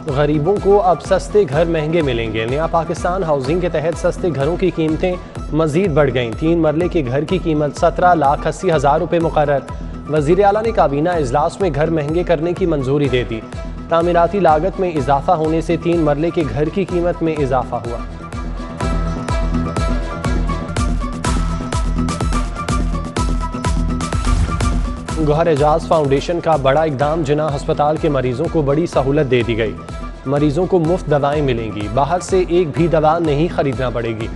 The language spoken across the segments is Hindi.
गरीबों को अब सस्ते घर महंगे मिलेंगे। नया पाकिस्तान हाउसिंग के तहत सस्ते घरों की कीमतें मजीद बढ़ गईं। 3 मरले के घर की कीमत 17,80,000 रुपये मुकर्रर। वज़ीर आला ने काबीना इजलास में घर महंगे करने की मंजूरी दे दी। तामीराती लागत में इजाफा होने से 3 मरले के घर की कीमत में इजाफा हुआ। गौहर एजाज फाउंडेशन का बड़ा इकदाम। जिना अस्पताल के मरीजों को बड़ी सहूलत दे दी गई। मरीजों को मुफ्त दवाएं मिलेंगी, बाहर से एक भी दवा नहीं खरीदना पड़ेगी।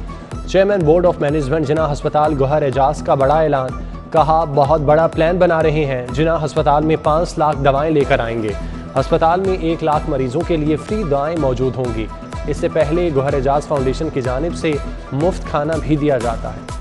चेयरमैन बोर्ड ऑफ मैनेजमेंट जिना अस्पताल गौहर एजाज का बड़ा ऐलान। कहा, बहुत बड़ा प्लान बना रहे हैं। जिना अस्पताल में 5 लाख दवाएं लेकर आएंगे। अस्पताल में 1 लाख मरीजों के लिए फ्री दवाएं मौजूद होंगी। इससे पहले गौहर एजाज फाउंडेशन की जानिब से मुफ्त खाना भी दिया जाता है।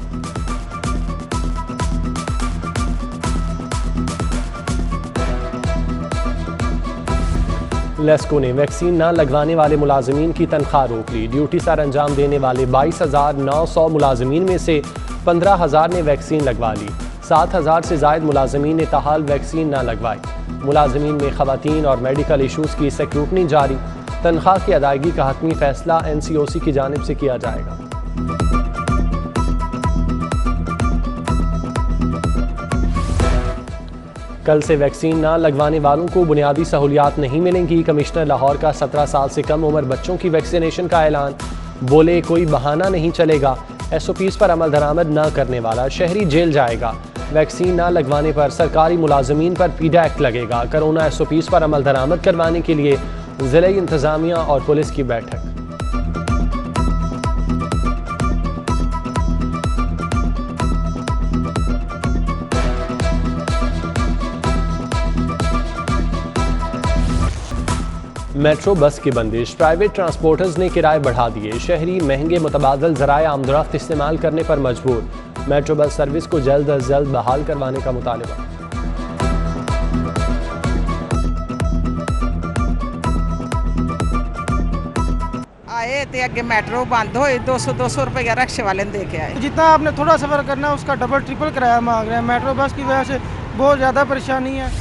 लेस्को ने वैक्सीन न लगवाने वाले मुलाजमीन की तनख्वाह रोक ली। ड्यूटी सर अंजाम देने वाले 22,900 मुलाजमीन में से 15,000 ने वैक्सीन लगवा ली। 7,000 से ज़ायद मुलाजमीन ने ताहाल वैक्सीन न लगवाई। मुलाजमीन में ख़वातीन और मेडिकल इशूज़ की स्क्रूटनी जारी। तनख्वाह की अदायगी का हतमी फैसला NCOC की जानिब से किया जाएगा। कल से वैक्सीन ना लगवाने वालों को बुनियादी सहूलियात नहीं मिलेंगी। कमिश्नर लाहौर का 17 साल से कम उम्र बच्चों की वैक्सीनेशन का ऐलान। बोले, कोई बहाना नहीं चलेगा। SOPs पर अमल दरामद न करने वाला शहरी जेल जाएगा। वैक्सीन ना लगवाने पर सरकारी मुलाजमीन पर पीडा एक्ट लगेगा। कोरोना SOPs पर अमल दरामद करवाने के लिए ज़िला इंतज़ामिया और पुलिस की बैठक। मेट्रो बस की बंदिश। प्राइवेट ट्रांसपोर्टर्स ने किराए बढ़ा दिए। शहरी महंगे मुतबादल ज़राए आमदरफ्त इस्तेमाल करने पर मजबूर। मेट्रो बस सर्विस को जल्द अज जल्द बहाल करवाने का मुतालबा। आए थे अगे मेट्रो बंद हो 200 रुपये रिक्शे वाले ने दे के आए। जितना आपने थोड़ा सफ़र करना है उसका डबल ट्रिपल किराया मांग रहे हैं। मेट्रो बस की वजह से बहुत ज़्यादा परेशानी है।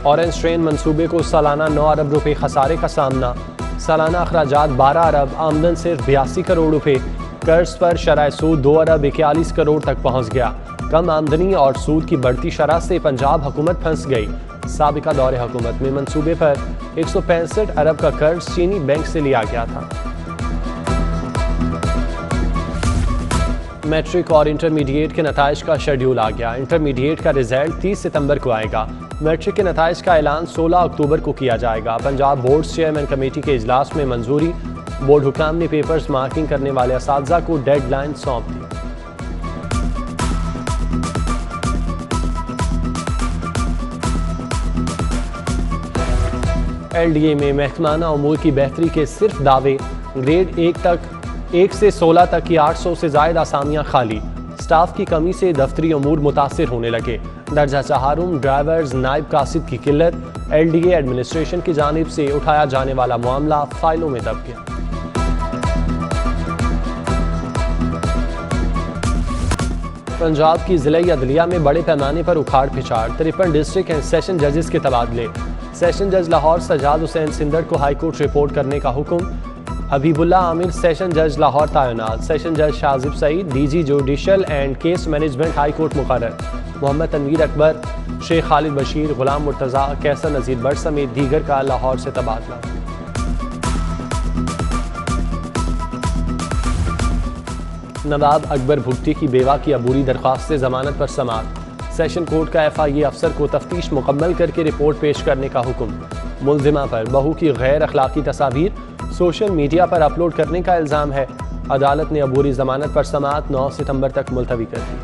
ऑरेंज ट्रेन मंसूबे को सालाना 9 अरब रुपए खसारे का सामना। सालाना अखराजात 12 अरब, आमदन सिर्फ 82 करोड़ रुपए। कर्ज पर शरह सूद 2 अरब 41 करोड़ तक पहुंच गया। कम आमदनी और सूद की बढ़ती शरह से पंजाब हुकूमत फंस गई। साबिका दौरे हुकूमत में मंसूबे पर 165 अरब का कर्ज चीनी बैंक से लिया गया था। मैट्रिक और इंटरमीडिएट के नताइज का शेड्यूल आ गया। इंटरमीडिएट का रिजल्ट 30 सितंबर को आएगा। मैट्रिक के नताइज का ऐलान 16 अक्टूबर को किया जाएगा। पंजाब बोर्ड चेयरमैन कमेटी के इजलास में मंजूरी। बोर्ड हुकाम ने पेपर्स मार्किंग करने वाले असातिज़ा को डेडलाइन सौंप दी। LDA में महकमाना उमूर की बेहतरी के सिर्फ दावे। ग्रेड 1 से 16 तक की 800 से ज़ायद आसामियाँ खाली। स्टाफ की कमी से दफ्तरी उमूर मुतासिर होने लगे। दर्जा चहारुम, ड्राइवर्स, नायब कासिद की किल्लत। LDA एडमिनिस्ट्रेशन की जानिब से उठाया जाने वाला मामला फाइलों में दब गया। पंजाब की ज़िला अदलिया में बड़े पैमाने पर उखाड़ पिछाड़। 53 डिस्ट्रिक्ट एंड सेशन जजेस के तबादले। सेशन जज लाहौर सजाद हुसैन सिंदड़ को हाईकोर्ट रिपोर्ट करने का हुक्म। हबीबुल्ला आमिर सेशन जज लाहौर तैनात। सेशन जज Shajib Saeed DG judicial and case management high court मुकर्रर। मोहम्मद तनवीर अकबर, शेख खालिद बशीर, गुलाम मुर्तज़ा, कैसर नज़ीर बट समेत दीगर का लाहौर से तबादला। नवाब अकबर भुगटी की बेवा की अबूरी दरख्वास्त से जमानत पर समाअत। सेशन कोर्ट का FIA अफसर को तफ्तीश मुकम्मल करके रिपोर्ट पेश करने का हुक्म। मुल्जिमा पर बहू की गैर अखलाकी तस्वीर सोशल मीडिया पर अपलोड करने का इल्ज़ाम है। अदालत ने अबूरी जमानत पर समाअत 9 सितंबर तक मुलतवी कर दी।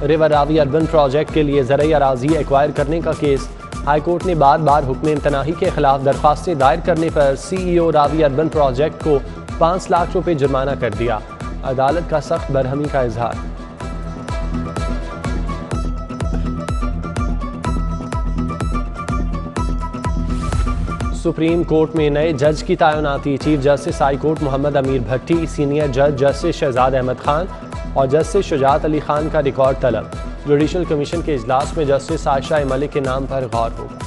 रिवर रावी अर्बन प्रोजेक्ट के लिए ज़रई अराजी एक्वायर करने का केस। हाईकोर्ट ने बार बार हुक्म इम्तनाही के खिलाफ दरख्वास्तें दायर करने पर CEO रावी अर्बन प्रोजेक्ट को 5 लाख रुपए जुर्माना कर दिया। अदालत का सख्त बरहमी का इजहार। सुप्रीम कोर्ट में नए जज की तैनाती। Chief justice high court Mohammad Amir Bhatti, senior जज जस्टिस शहजाद अहमद खान और जस्टिस शुजात अली खान का रिकॉर्ड तलब। जुडिशल कमीशन के इजलास में जस्टिस आयशा मलिक के नाम पर गौर होगा।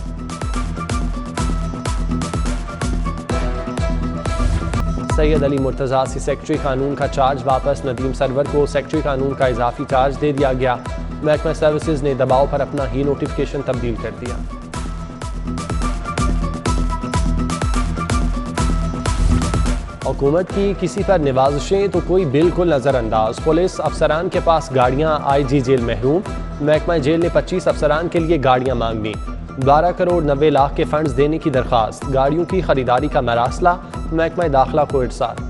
सैयद अली मुर्तज़ा से सेक्रेटरी कानून का चार्ज वापस, नदीम सरवर को सेक्रेटरी कानून का इजाफी चार्ज दे दिया गया। महकमा सर्विसेज ने दबाव पर अपना ही नोटिफिकेशन तब्दील कर दिया। हुकूमत की किसी पर निवाजिशें तो कोई बिल्कुल नज़रअंदाज। पुलिस अफसरान के पास गाड़ियां, आईजी जेल महरूम। महकमा जेल ने 25 अफसरान के लिए गाड़ियां मांगनी। 12 करोड़ 90 लाख के फंड्स देने की दरख्वास्त। गाड़ियों की खरीदारी का मरासला महकमा दाखिला को इरसाल।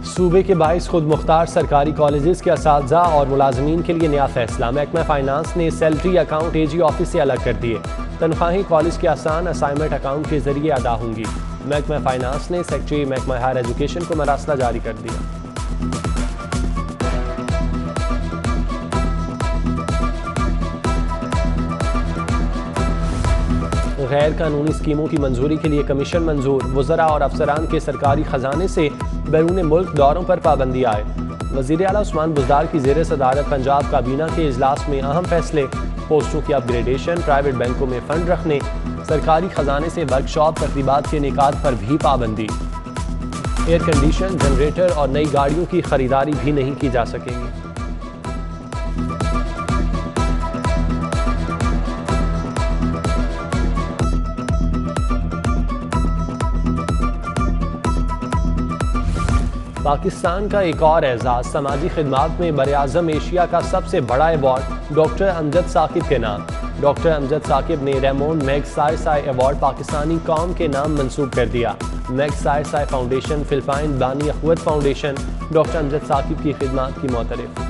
सूबे के 22 खुद मुख्तार सरकारी कॉलेजेस के असातिज़ा और मुलाजमीन के लिए नया फैसला। महकमा फाइनेंस ने सैलरी अकाउंट एजी ऑफिस से अलग कर दिए। तनख्वाहें कॉलेज के आसान असाइनमेंट अकाउंट के जरिए अदा होंगी। महकमा फाइनेंस ने सेक्रेटरी महकमा हायर एजुकेशन को मरासला जारी कर दिया। गैर कानूनी स्कीमों की मंजूरी के लिए कमीशन मंजूर। वज़रा और अफसरान के सरकारी खजाने से बैरून मुल्क दौरों पर पाबंदी आए। वज़ीर आला उस्मान बुज़दार की ज़ेर सदारत पंजाब काबीना के इजलास में अहम फैसले। पोस्टों की अपग्रेडेशन, प्राइवेट बैंकों में फंड रखने, सरकारी खजाने से वर्कशॉप तकरीबात के इनेकाद पर भी पाबंदी। एयर कंडीशन, जनरेटर और नई गाड़ियों की खरीदारी भी नहीं की जा सकेगी। पाकिस्तान का एक और एजाज़, समाजी खिदमात में बर-ए-आज़म एशिया का सबसे बड़ा अवार्ड डॉक्टर अमजद साकिब के नाम। डॉक्टर अमजद साकिब ने रेमोन मैगसाय अवार्ड पाकिस्तानी कौम के नाम मंसूब कर दिया। मैगसाय फाउंडेशन, फिलिपाइन बानी अखवत फाउंडेशन डॉक्टर अमजद साकिब की खिदमात की मोतरफ।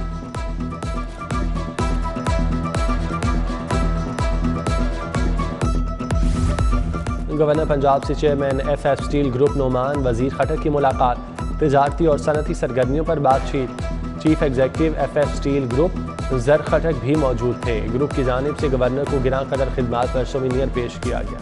गवर्नर पंजाब से chairman FF steel group Noman वजीर खटक की मुलाकात। तिजारती और सनती सरगर्मियों पर बातचीत। Chief executive FF steel group जर खटक भी मौजूद थे। ग्रुप की जानिब से गवर्नर को गिरां कदर खिदमात पर सोवेनियर पेश किया गया।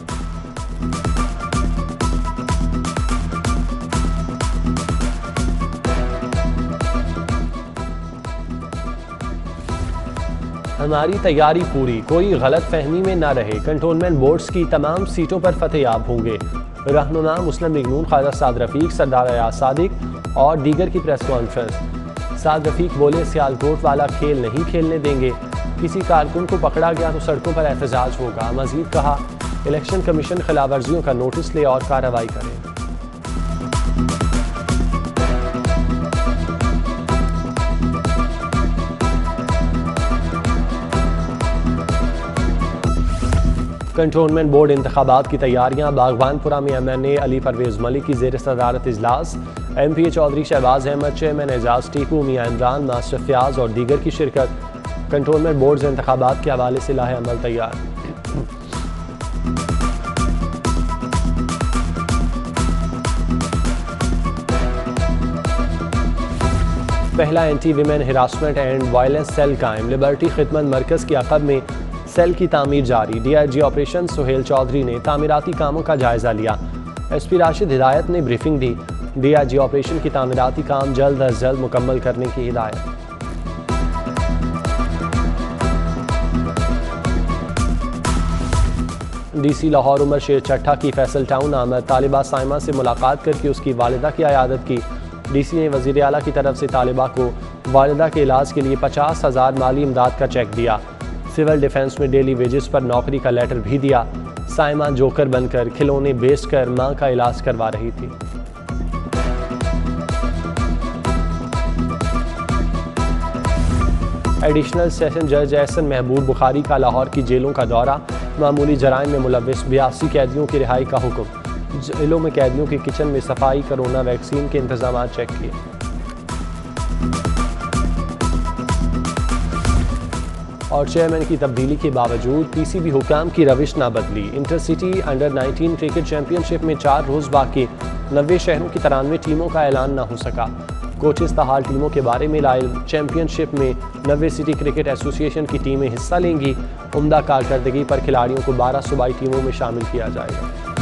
हमारी तैयारी पूरी, कोई गलत फहमी में ना रहे। कंटोनमेंट बोर्ड्स की तमाम सीटों पर फतेहयाब होंगे। रहनुमा मुस्लिम लीग नून ख्वाजा साद रफीक, सरदार अयाज सादिक और दीगर की प्रेस कॉन्फ्रेंस। साद रफीक बोले, सियालकोट वाला खेल नहीं खेलने देंगे। किसी कारकुन को पकड़ा गया तो सड़कों पर एहतजाज होगा। मजीद कहा, इलेक्शन कमीशन खिलाफवर्जियों का नोटिस ले और कार्रवाई करे। कंटोनमेंट बोर्ड इंतखाबात की तैयारियां। बागवानपुरा में MNA अली परवेज़ मलिक की ज़ेर सदारत इजलास। MPA चौधरी शहबाज अहमद, चेयरमैन एजाज टीकू, मियां इमरान, मास्टर फयाज और दीगर की शिरकत। कंटोनमेंट बोर्ड इंतखाबात के हवाले से लाहे अमल तैयार। पहला anti women harassment and violence cell कायम। लिबर्टी खिदमत मरकज़ के अक़ब में सेल की तामीर जारी। DIG ऑपरेशन सुहेल चौधरी ने तामीराती कामों का जायजा लिया। SP राशिद हिदायत ने ब्रीफिंग दी। DIG ऑपरेशन की तामीराती काम जल्द अज जल्द मुकम्मल करने की हिदायत। DC लाहौर उमर शेर चट्ठा की फैसल टाउन आमद। तालिबा साइमा से मुलाकात करके उसकी वालिदा की अयादत की। DC ने वज़ीर आला की तरफ से तालिबा को वालिदा के इलाज के लिए 50,000 माली इमदाद का चेक दिया। सिविल डिफेंस में डेली वेजेस पर नौकरी का लेटर भी दिया। साइमा जोकर बनकर खिलौने बेचकर मां का इलाज करवा रही थी। एडिशनल सेशन जज एहसन महबूब बुखारी का लाहौर की जेलों का दौरा। मामूली जराइम में मुलव्विस 82 कैदियों की रिहाई का हुक्म। जेलों में कैदियों के किचन में सफाई, कोरोना वैक्सीन के इंतजाम चेक किए। और चेयरमैन की तब्दीली के बावजूद PCB हुकाम की रविश ना बदली। इंटरसिटी अंडर-19 क्रिकेट चैंपियनशिप में 4 रोज़ बाकी। 90 शहरों की 93 टीमों का ऐलान ना हो सका। कोचेस ताहाल टीमों के बारे में लाइव। चैंपियनशिप में 90 सिटी क्रिकेट एसोसिएशन की टीमें हिस्सा लेंगी। उम्दा कारकर्दगी पर खिलाड़ियों को 12 सूबाई टीमों में शामिल किया जाएगा।